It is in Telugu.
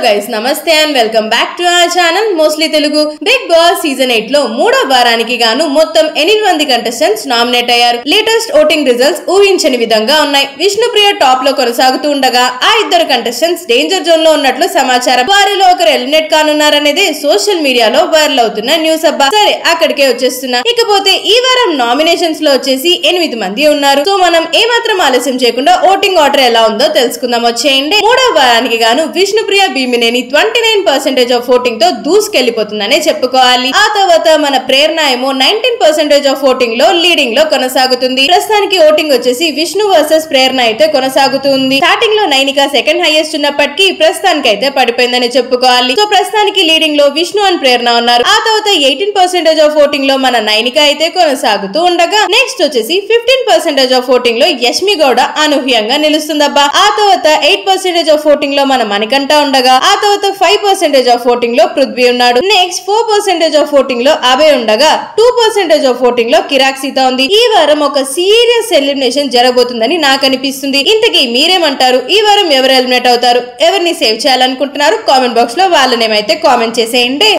గైస్ నమస్తే and welcome back to our channel mostly Telugu. Bigg Boss season 8 లో మూడో వారానికి గాను మొత్తం 8 మంది కంటెస్టెంట్స్ నామినేట్ అయ్యారు. లేటెస్ట్ ఓటింగ్ రిజల్ట్స్ ఊహించని విధంగా ఉన్నాయి. విష్ణుప్రియ టాప్ లో కొనసాగుతూ ఉండగా ఆ ఇద్దరు కంటెస్టెంట్స్ డేంజర్ జోన్ లో ఉన్నట్లు సమాచారం. వారిలో ఒకరు ఎలిమినేట్ కానున్నారనేది సోషల్ మీడియాలో వైరల్ అవుతున్న న్యూస్. అబ్బా సరే అక్కడికే వచ్చేస్తున్నా. ఇకపోతే ఈ వారం నామినేషన్స్ లో వచ్చేసి 8 మంది ఉన్నారు. సో మనం ఏమాత్రం ఆలస్యం చేయకుండా ఓటింగ్ ఆర్డర్ ఎలా ఉందో తెలుసుకుందాం. వచ్చేయండి. మూడో వారానికి గాను విష్ణుప్రియ భీమినేని 29% ఆఫ్ ఓటింగ్ తో దూసుకెళ్లిపోతుందనే చెప్పుకోవాలి. ఆ తర్వాత మన ప్రేరణ ఏమో 19% ఆఫ్ ఓటింగ్ లో లీడింగ్ లో కొనసాగుతుంది. ప్రస్తుతానికి ఓటింగ్ వచ్చేసి విష్ణు వర్సెస్ ప్రేరణ అయితే కొనసాగుతుంది. స్టార్టింగ్ లో నైనిక సెకండ్ హైయెస్ట్ ఉన్నప్పటికీ ప్రస్తుతానికి అయితే పడిపోయిందని చెప్పుకోవాలి. సో ప్రస్తుతానికి లీడింగ్ లో విష్ణు అండ్ ప్రేరణ ఉన్నారు. ఆ తర్వాత 18% ఆఫ్ ఓటింగ్ లో మన నైనిక అయితే కొనసాగుతూ ఉండగా నెక్స్ట్ వచ్చేసి 15% ఆఫ్ ఓటింగ్ లో యష్మి గౌడ అనూహ్యంగా నిలుస్తుందబ్బా. ఆ తర్వాత 8% ఆఫ్ ఓటింగ్ లో మన మణికంఠ ఉండగా ఆ తర్వాత 5% ఆఫ్ ఓటింగ్ లో పృథ్వీ ఉన్నాడు. నెక్స్ట్ 4% ఆఫ్ ఓటింగ్ లో అభయ్ ఉండగా 2% ఆఫ్ ఓటింగ్ లో కిరాక్ సీత ఉంది. ఈ వారం ఒక సీరియస్ ఎలిమినేషన్ జరగబోతుందని నాకు అనిపిస్తుంది. ఇంతకీ మీరేమంటారు? ఈ వారం ఎవరు ఎలిమినేట్ అవుతారు? ఎవరిని సేవ్ చేయాలనుకుంటున్నారు? కామెంట్ బాక్స్ లో వాళ్ళ నేమ్ అయితే కామెంట్ చేసేయండి.